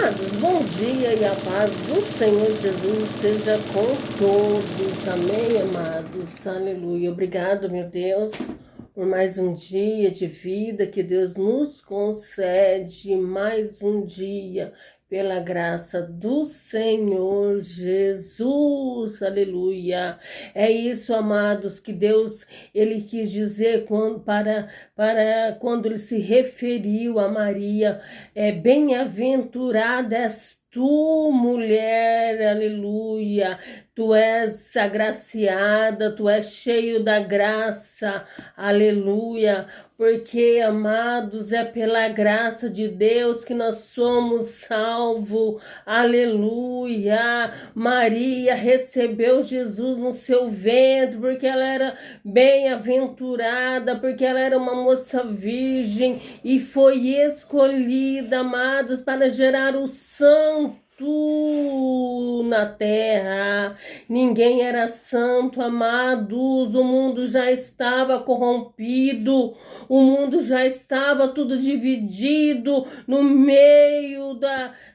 Amados, bom dia e a paz do Senhor Jesus esteja com todos. Amém, amados. Aleluia. Obrigado, meu Deus, por mais um dia de vida que Deus nos concede, mais um dia, pela graça do Senhor Jesus. Aleluia. É isso, amados, que Deus, ele quis dizer para quando ele se referiu a Maria. Bem-aventurada és tu, mulher, aleluia. Tu és agraciada, tu és cheio da graça, aleluia. Porque, amados, é pela graça de Deus que nós somos salvos, aleluia. Maria recebeu Jesus no seu ventre, porque ela era bem-aventurada, porque ela era uma moça virgem e foi escolhida, amados, para gerar o santo na terra. Ninguém era santo, amados. O mundo já estava corrompido, o mundo já estava tudo dividido no meio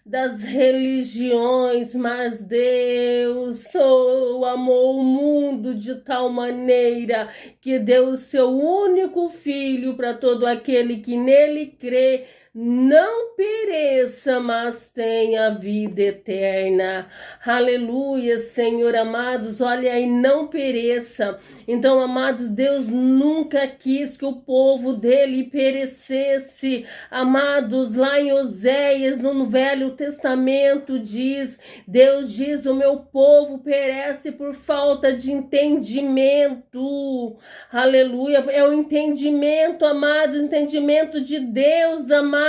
das religiões, mas Deus amou o mundo de tal maneira que deu o seu único filho para todo aquele que nele crê, não pereça, mas tenha vida eterna. Aleluia, Senhor, amados, olha aí, não pereça. Então, amados, Deus nunca quis que o povo dele perecesse. Amados, lá em Oséias, no Velho Testamento, Deus diz, o meu povo perece por falta de entendimento. Aleluia, é o entendimento, amados, entendimento de Deus, amados.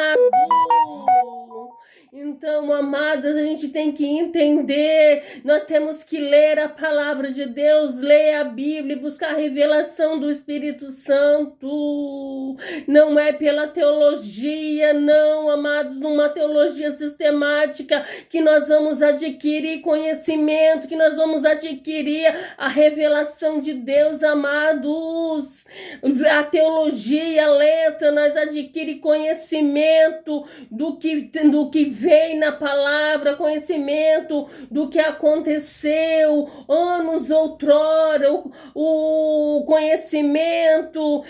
Então, amados, a gente tem que entender, nós temos que ler a palavra de Deus, ler a Bíblia e buscar a revelação do Espírito Santo. Não é pela teologia, não, amados, numa teologia sistemática que nós vamos adquirir conhecimento, que nós vamos adquirir a revelação de Deus, amados. A teologia, a letra, nós adquirimos conhecimento do que vem na palavra, conhecimento do que aconteceu anos outrora, o conhecimento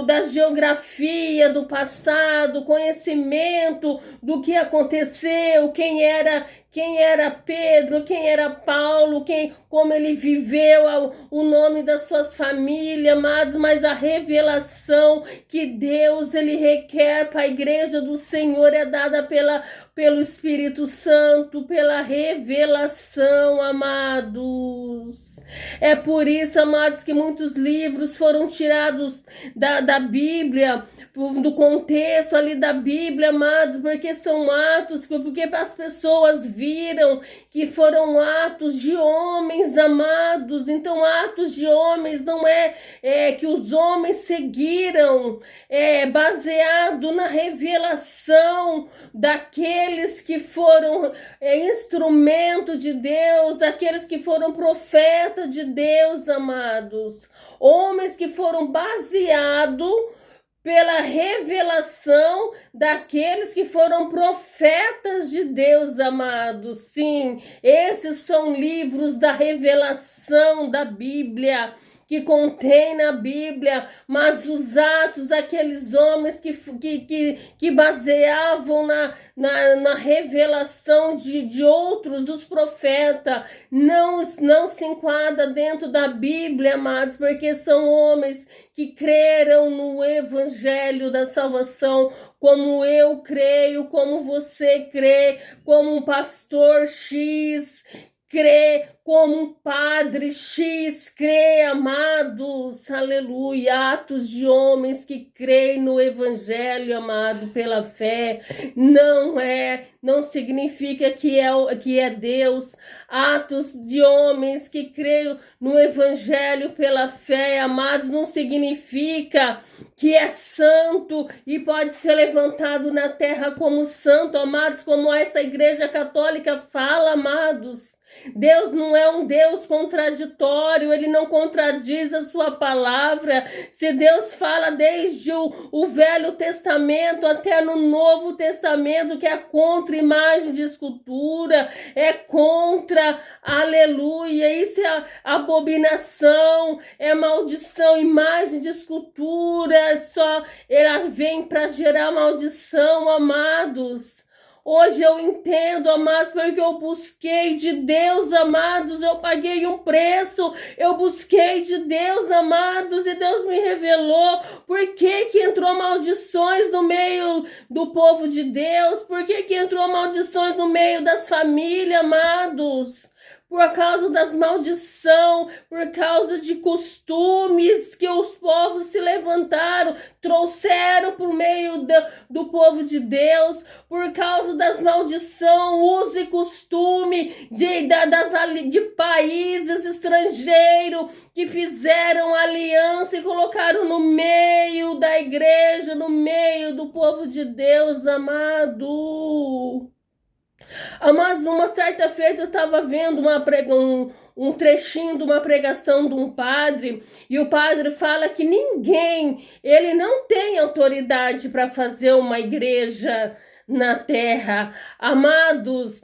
da geografia do passado, conhecimento do que aconteceu, quem era Pedro, quem era Paulo, como ele viveu, o nome das suas famílias, amados, mas a revelação que Deus ele requer para a igreja do Senhor é dada pelo Espírito Santo, pela revelação, amados. É por isso, amados, que muitos livros foram tirados da Bíblia, do contexto ali da Bíblia, amados, porque são atos, porque as pessoas viram que foram atos de homens, amados. Então, atos de homens não é que os homens seguiram, baseado na revelação daqueles que foram instrumento de Deus, aqueles que foram profetas de Deus, amados. Homens que foram baseados pela revelação daqueles que foram profetas de Deus, amados. Sim, esses são livros da revelação da Bíblia, que contém na Bíblia, mas os atos daqueles homens que baseavam na revelação de outros, dos profetas, não se enquadra dentro da Bíblia, amados, porque são homens que creram no Evangelho da salvação, como eu creio, como você crê, como um pastor X crê, como um padre X crê, amados, aleluia. Atos de homens que creem no Evangelho, amado, pela fé, não significa que é Deus. Atos de homens que creem no Evangelho pela fé, amados, não significa que é santo e pode ser levantado na terra como santo, amados, como essa igreja católica fala, amados. Deus não é um Deus contraditório, ele não contradiz a sua palavra. Se Deus fala desde o Velho Testamento até no Novo Testamento, que é contra imagem de escultura, é contra, aleluia, isso é abominação, é maldição, imagem de escultura, só ela vem para gerar maldição, amados. Hoje eu entendo, amados, porque eu busquei de Deus, amados, eu paguei um preço, eu busquei de Deus, amados, e Deus me revelou por que entrou maldições no meio do povo de Deus, por que entrou maldições no meio das famílias, amados. Por causa das maldições, por causa de costumes que os povos se levantaram, trouxeram por meio do povo de Deus, por causa das maldições, uso e costume de países estrangeiros que fizeram aliança e colocaram no meio da igreja, no meio do povo de Deus, amado. Mas uma certa feita eu estava vendo um trechinho de uma pregação de um padre, e o padre fala que ele não tem autoridade para fazer uma igreja na terra, amados.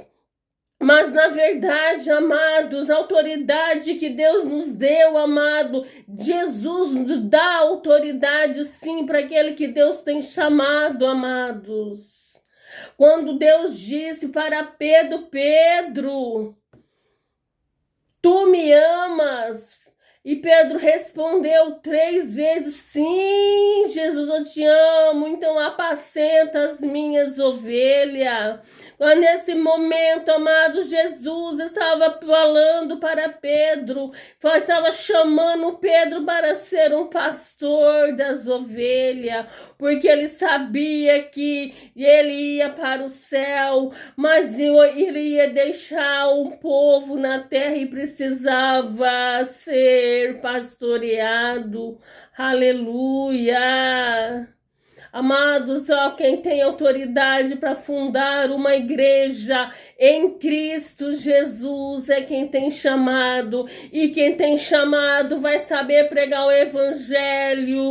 Mas, na verdade, amados, a autoridade que Deus nos deu, amado, Jesus nos dá autoridade, sim, para aquele que Deus tem chamado, amados. Quando Deus disse para Pedro, Pedro, tu me amas? E Pedro respondeu 3 vezes, sim, Jesus, eu te amo, então apacenta as minhas ovelhas. Nesse momento, amado, Jesus estava falando para Pedro, estava chamando Pedro para ser um pastor das ovelhas, porque ele sabia que ele ia para o céu, mas ele ia deixar um povo na terra e precisava ser pastoreado. Aleluia! Amados, ó, quem tem autoridade para fundar uma igreja em Cristo Jesus é quem tem chamado, e quem tem chamado vai saber pregar o evangelho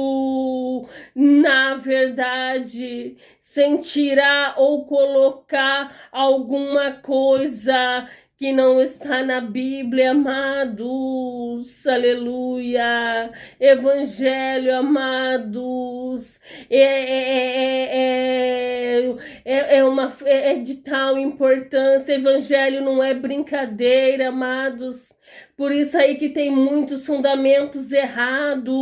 na verdade, sem tirar ou colocar alguma coisa que não está na Bíblia, amados, aleluia, evangelho, amados, é de tal importância, evangelho não é brincadeira, amados. Por isso aí que tem muitos fundamentos errados.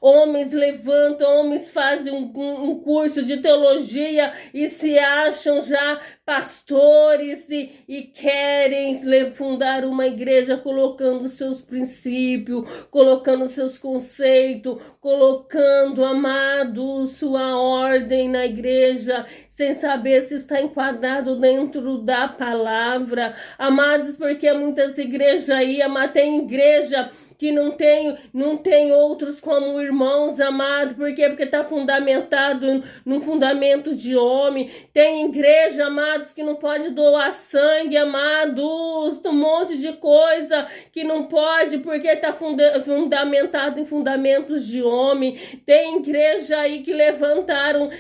Homens levantam, homens fazem um curso de teologia e se acham já pastores e querem fundar uma igreja colocando seus princípios, colocando seus conceitos, colocando, amado, sua ordem na igreja, sem saber se está enquadrado dentro da palavra. Amados, porque muitas igrejas aí, tem igreja que não tem outros como irmãos, amado, por quê? Porque está fundamentado no fundamento de homem. Tem igreja, amados, que não pode doar sangue, amados, um monte de coisa que não pode, porque está fundamentado em fundamentos de homem. Tem igreja aí que levantaram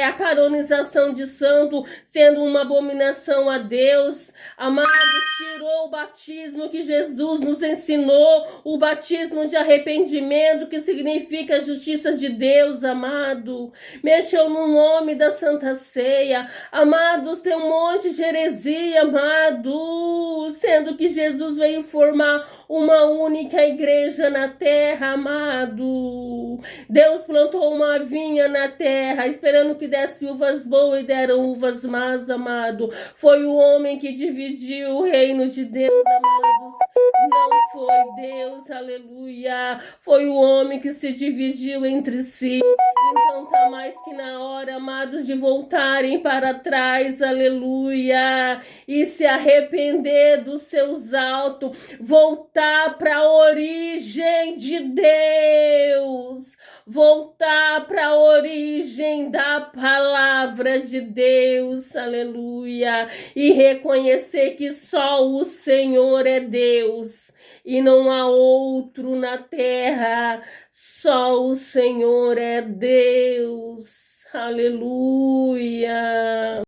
a canonização de santo, sendo uma abominação a Deus. Amados, tirou o batismo que Jesus nos ensinou, o batismo de arrependimento, que significa a justiça de Deus, amado. Mexeu no nome da Santa Ceia. Amados, tem um monte de heresia, amado, sendo que Jesus veio formar uma única igreja na terra, amado. Deus plantou uma vinha na terra, esperando que desse uvas boas e deram uvas más, amado. Foi o homem que dividiu o reino de Deus, amados. Não foi Deus, aleluia. Foi o homem que se dividiu entre si. Então tá mais que na hora, amados, de voltarem para trás, aleluia, e se arrepender dos seus autos, voltar para a origem de Deus, voltar para a origem da palavra. palavra de Deus, aleluia, e reconhecer que só o Senhor é Deus e não há outro na terra, só o Senhor é Deus, aleluia.